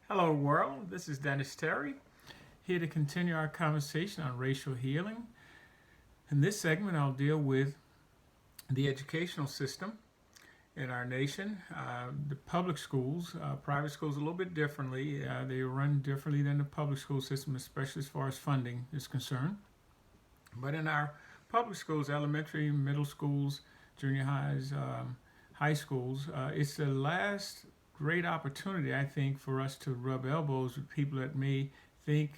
Hello, world. This is Dennis Terry, here to continue our conversation on racial healing. In this segment, I'll deal with the educational system in our nation. The public schools, private schools, a little bit differently. They run differently than the public school system, especially as far as funding is concerned. But in our public schools, elementary, middle schools, junior highs, high schools, it's the last great opportunity, I think, for us to rub elbows with people that may think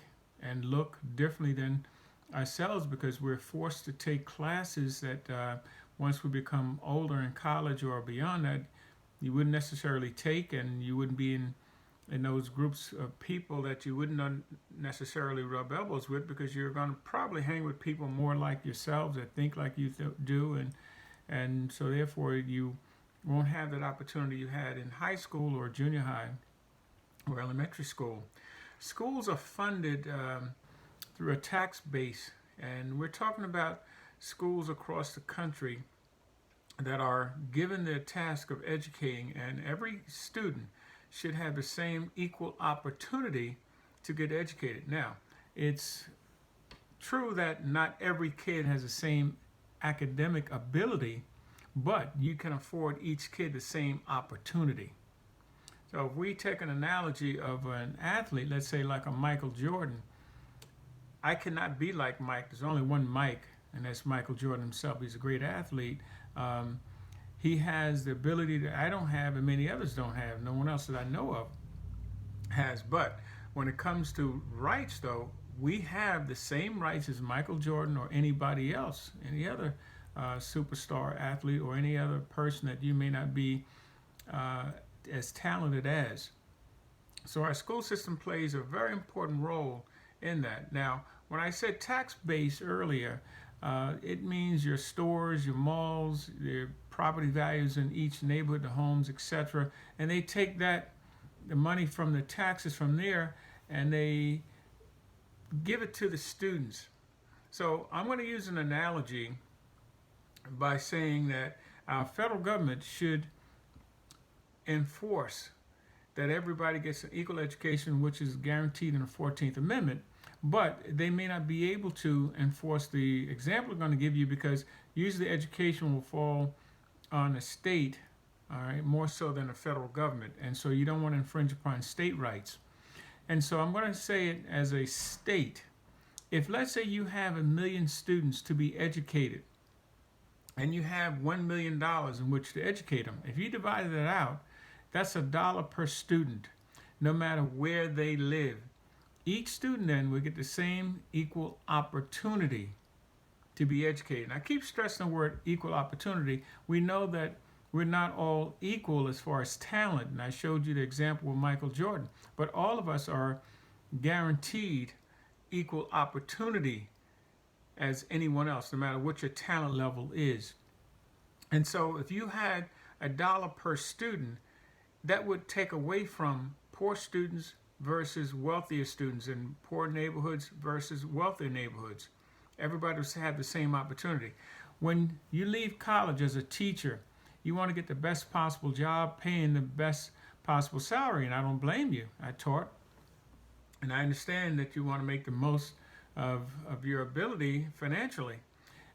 and look differently than ourselves because we're forced to take classes that once we become older in college or beyond that, you wouldn't necessarily take, and you wouldn't be in those groups of people that you wouldn't necessarily rub elbows with because you're going to probably hang with people more like yourselves that think like you do, and so therefore you won't have that opportunity you had in high school or junior high or elementary school. Schools are funded through a tax base, and we're talking about schools across the country that are given the task of educating, and every student should have the same equal opportunity to get educated. Now, it's true that not every kid has the same academic ability, but you can afford each kid the same opportunity. So if we take an analogy of an athlete, let's say like a Michael Jordan, I cannot be like Mike. There's only one Mike, and that's Michael Jordan himself. He's a great athlete. Um, he has the ability that I don't have and many others don't have. No one else that I know of has. But when it comes to rights, though, we have the same rights as Michael Jordan or anybody else, any other superstar athlete or any other person that you may not be uh, as talented as. So our school system plays a very important role in that. Now, when I said tax base earlier, it means your stores, your malls, your property values in each neighborhood, the homes, etc. And they take the money from the taxes from there, and they give it to the students. So I'm going to use an analogy by saying that our federal government should enforce that everybody gets an equal education, which is guaranteed in the 14th Amendment, but they may not be able to enforce the example I'm going to give you because usually education will fall on the state, all right, more so than the federal government. And so you don't want to infringe upon state rights. And so I'm going to say it as a state. If let's say you have 1 million students to be educated, and you have $1 million in which to educate them. If you divide that out, that's $1 per student, no matter where they live. Each student then will get the same equal opportunity to be educated. And I keep stressing the word equal opportunity. We know that we're not all equal as far as talent, and I showed you the example with Michael Jordan, but all of us are guaranteed equal opportunity as anyone else, no matter what your talent level is. And so if you had $1 per student, that would take away from poor students versus wealthier students and poor neighborhoods versus wealthier neighborhoods. Everybody would have the same opportunity. When you leave college as a teacher, you want to get the best possible job, paying the best possible salary, and I don't blame you. I taught, and I understand that you want to make the most of your ability financially.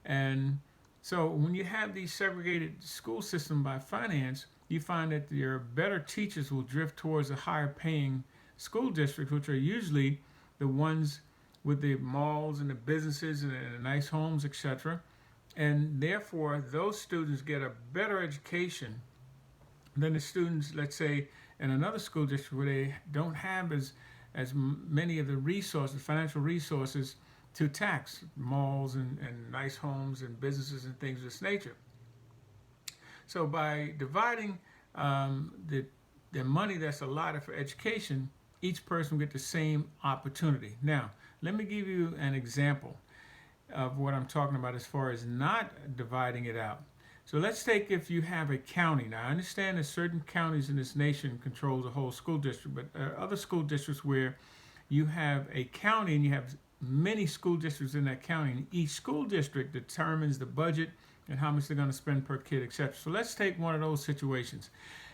And so when you have these segregated school system by finance, you find that your better teachers will drift towards the higher paying school districts, which are usually the ones with the malls and the businesses and the nice homes, etc. And therefore, those students get a better education than the students, let's say, in another school district where they don't have as many of the resources, financial resources, to tax malls and nice homes and businesses and things of this nature. So by dividing the money that's allotted for education, each person will get the same opportunity. Now, let me give you an example of what I'm talking about as far as not dividing it out. So let's take if you have a county. Now, I understand that certain counties in this nation control the whole school district, but there are other school districts where you have a county and you have many school districts in that county, and each school district determines the budget and how much they're going to spend per kid, etc. So let's take one of those situations.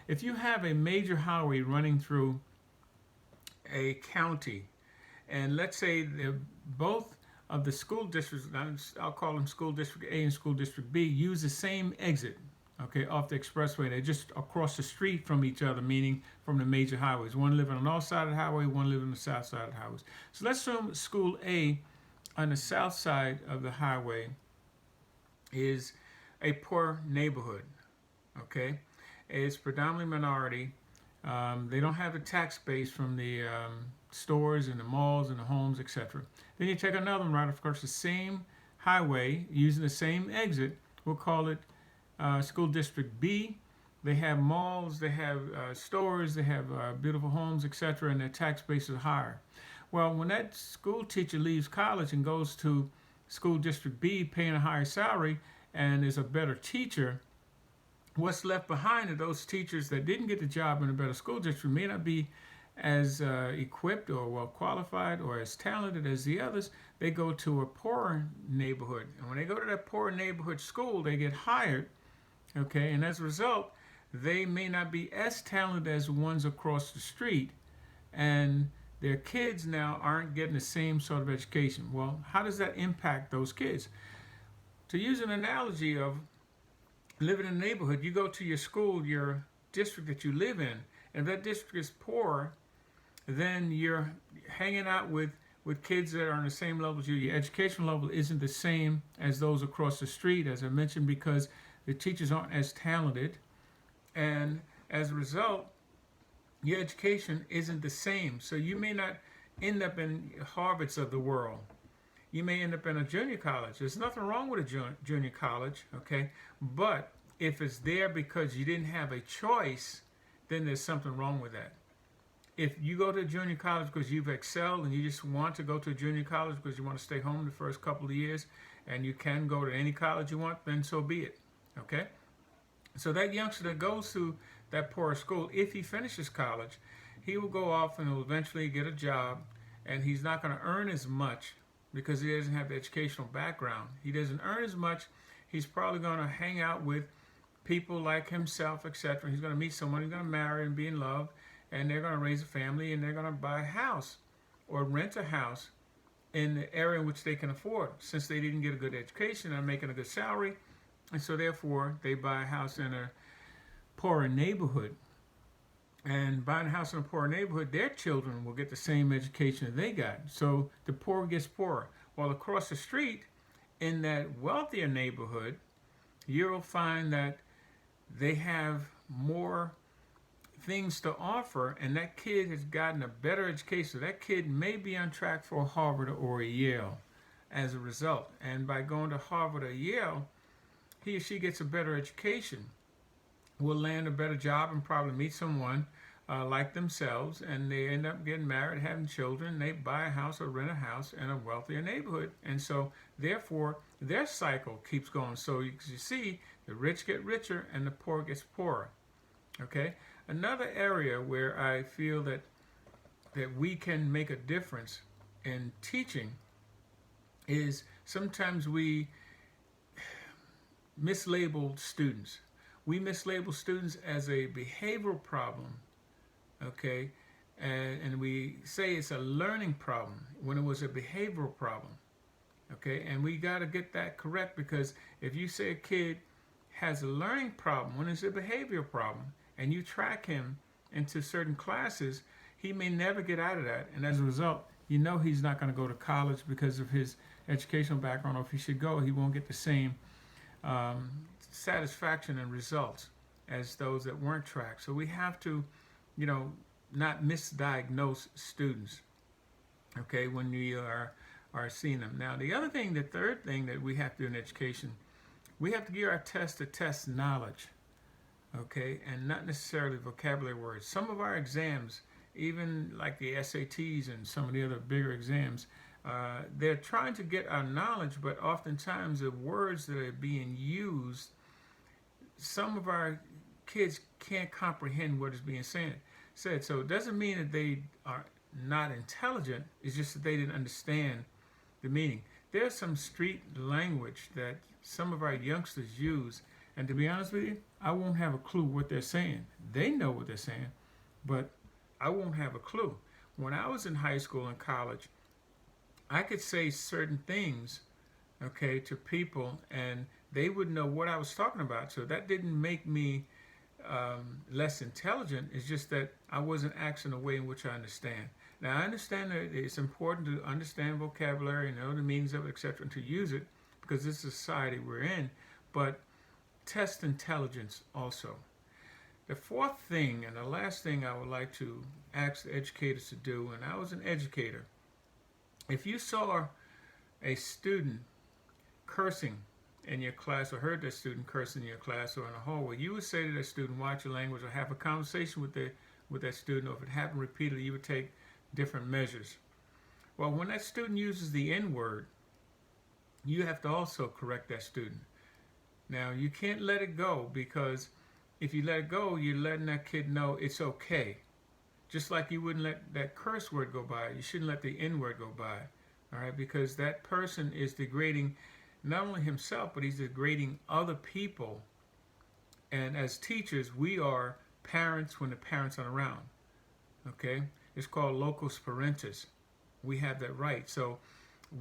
If you have a major highway running through a county, and let's say they're both of the school districts, I'll call them school district A and school district B, use the same exit, okay, off the expressway. They're just across the street from each other, meaning from the major highways. One living on the north side of the highway, one living on the south side of the highways. So let's assume school A on the south side of the highway is a poor neighborhood, okay? It's predominantly minority. They don't have the tax base from the stores and the malls and the homes, etc. Then you take another one right across the same highway using the same exit. We'll call it School District B. They have malls, they have stores, they have beautiful homes, etc., and their tax base is higher. Well, when that school teacher leaves college and goes to School District B, paying a higher salary, and is a better teacher, what's left behind are those teachers that didn't get the job in a better school district, may not be as equipped or well qualified or as talented as the others. They go to a poorer neighborhood, and when they go to that poor neighborhood school, they get hired, okay, and as a result, they may not be as talented as the ones across the street, and their kids now aren't getting the same sort of education. Well, how does that impact those kids? To use an analogy of living in a neighborhood, you go to your school, your district that you live in, and if that district is poor, then you're hanging out with kids that are on the same level as you. Your education level isn't the same as those across the street, as I mentioned, because the teachers aren't as talented, and as a result, your education isn't the same. So you may not end up in Harvards of the world. You may end up in a junior college. There's nothing wrong with a junior college, okay? But if it's there because you didn't have a choice, then there's something wrong with that. If you go to a junior college because you've excelled and you just want to go to a junior college because you want to stay home the first couple of years and you can go to any college you want, then so be it, okay? So that youngster that goes to that poor school, if he finishes college, he will go off and will eventually get a job, and he's not going to earn as much because he doesn't have the educational background. He doesn't earn as much. He's probably going to hang out with people like himself, etc. He's going to meet someone, he's going to marry and be in love, and they're going to raise a family, and they're going to buy a house or rent a house in the area in which they can afford, since they didn't get a good education and making a good salary. And so therefore, they buy a house in a poorer neighborhood. And buying a house in a poor neighborhood, their children will get the same education that they got. So the poor gets poorer. While across the street, in that wealthier neighborhood, you'll find that they have more things to offer, and that kid has gotten a better education. So that kid may be on track for Harvard or Yale as a result. And by going to Harvard or Yale, he or she gets a better education, will land a better job, and probably meet someone like themselves, and they end up getting married, having children. They buy a house or rent a house in a wealthier neighborhood, and so therefore their cycle keeps going. So you see, the rich get richer and the poor gets poorer. Okay, another area where I feel that we can make a difference in teaching is sometimes we mislabel students. We mislabel students as a behavioral problem, okay? And we say it's a learning problem when it was a behavioral problem, okay? And we got to get that correct, because if you say a kid has a learning problem when it's a behavioral problem, and you track him into certain classes, he may never get out of that. And as a result, you know he's not going to go to college because of his educational background, or if he should go, he won't get the same satisfaction and results as those that weren't tracked. So we have to, not misdiagnose students, okay, when we are seeing them. Now, the third thing that we have to do in education, we have to gear our test to test knowledge, okay, and not necessarily vocabulary words. Some of our exams, even like the SATs and some of the other bigger exams, they're trying to get our knowledge, but oftentimes the words that are being used, some of our kids can't comprehend what is being said. So it doesn't mean that they are not intelligent, it's just that they didn't understand the meaning. There's some street language that some of our youngsters use, and to be honest with you, I won't have a clue what they're saying. They know what they're saying, but I won't have a clue. When I was in high school and college, I could say certain things, okay, to people, and they would know what I was talking about. So that didn't make me less intelligent. It's just that I wasn't acting the way in which I understand. Now I understand that it's important to understand vocabulary and know the meanings of it, etc., and to use it because this is the society we're in. But test intelligence also. The fourth thing and the last thing I would like to ask the educators to do, and I was an educator, if you saw a student cursing in your class or heard that student cursing in your class or in the hallway, you would say to that student, watch your language, or have a conversation with that student, or if it happened repeatedly, you would take different measures. Well, when that student uses the N-word, you have to also correct that student. Now, you can't let it go, because if you let it go, you're letting that kid know it's okay. Just like you wouldn't let that curse word go by, you shouldn't let the N-word go by. All right, because that person is degrading not only himself, but he's degrading other people. And as teachers, we are parents when the parents aren't around. Okay, it's called locus parentis. We have that right. So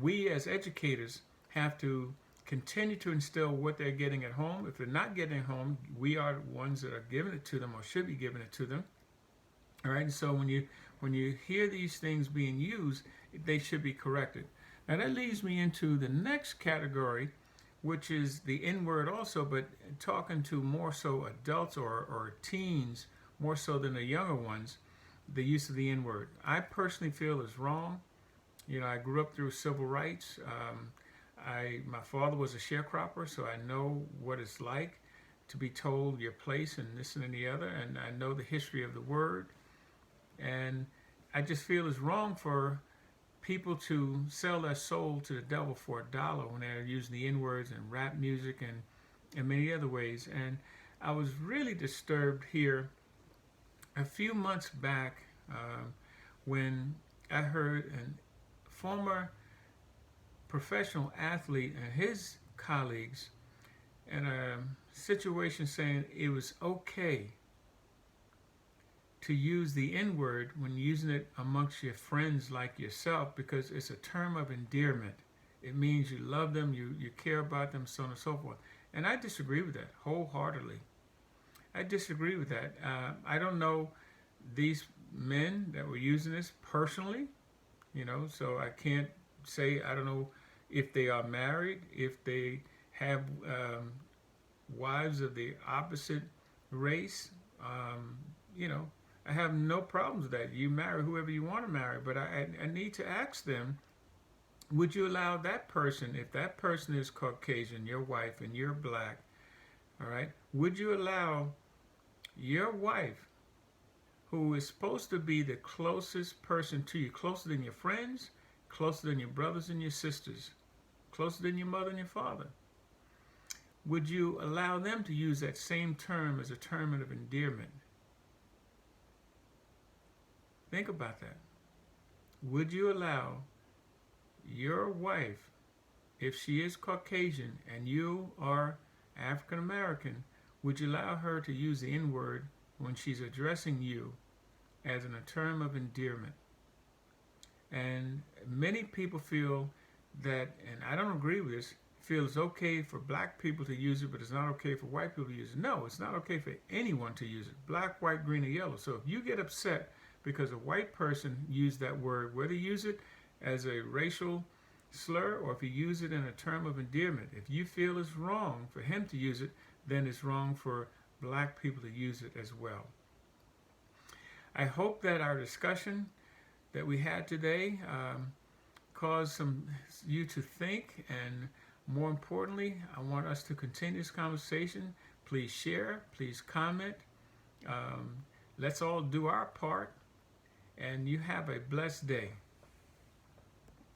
we as educators have to continue to instill what they're getting at home. If they're not getting it home, we are the ones that are giving it to them, or should be giving it to them. All right, and so when you hear these things being used, they should be corrected. Now that leads me into the next category, which is the N-word also, but talking to more so adults or teens more so than the younger ones, the use of the N-word. I personally feel is wrong. You know, I grew up through civil rights. My father was a sharecropper, so I know what it's like to be told your place and this and the other, and I know the history of the word. And I just feel it's wrong for people to sell their soul to the devil for $1 when they're using the N-words and rap music and in many other ways. And I was really disturbed here a few months back when I heard a former professional athlete and his colleagues in a situation saying it was okay to use the N-word when using it amongst your friends like yourself, because it's a term of endearment. It means you love them, you care about them, so on and so forth. And I disagree with that wholeheartedly. I disagree with that. I don't know these men that were using this personally, you know, so I can't say, I don't know if they are married, if they have wives of the opposite race, you know, I have no problems with that. You marry whoever you want to marry, but I need to ask them, would you allow that person, if that person is Caucasian, your wife, and you're black, all right, would you allow your wife, who is supposed to be the closest person to you, closer than your friends, closer than your brothers and your sisters, closer than your mother and your father, would you allow them to use that same term as a term of endearment? Think about that. Would you allow your wife, if she is Caucasian and you are African American, would you allow her to use the N-word when she's addressing you as a term of endearment? And many people feel that, and I don't agree with this, feel it's okay for black people to use it, but it's not okay for white people to use it. No, it's not okay for anyone to use it. Black, white, green, or yellow. So if you get upset because a white person used that word, whether you use it as a racial slur or if you use it in a term of endearment, if you feel it's wrong for him to use it, then it's wrong for black people to use it as well. I hope that our discussion that we had today caused you to think, and more importantly, I want us to continue this conversation. Please share, please comment. Let's all do our part, and you have a blessed day.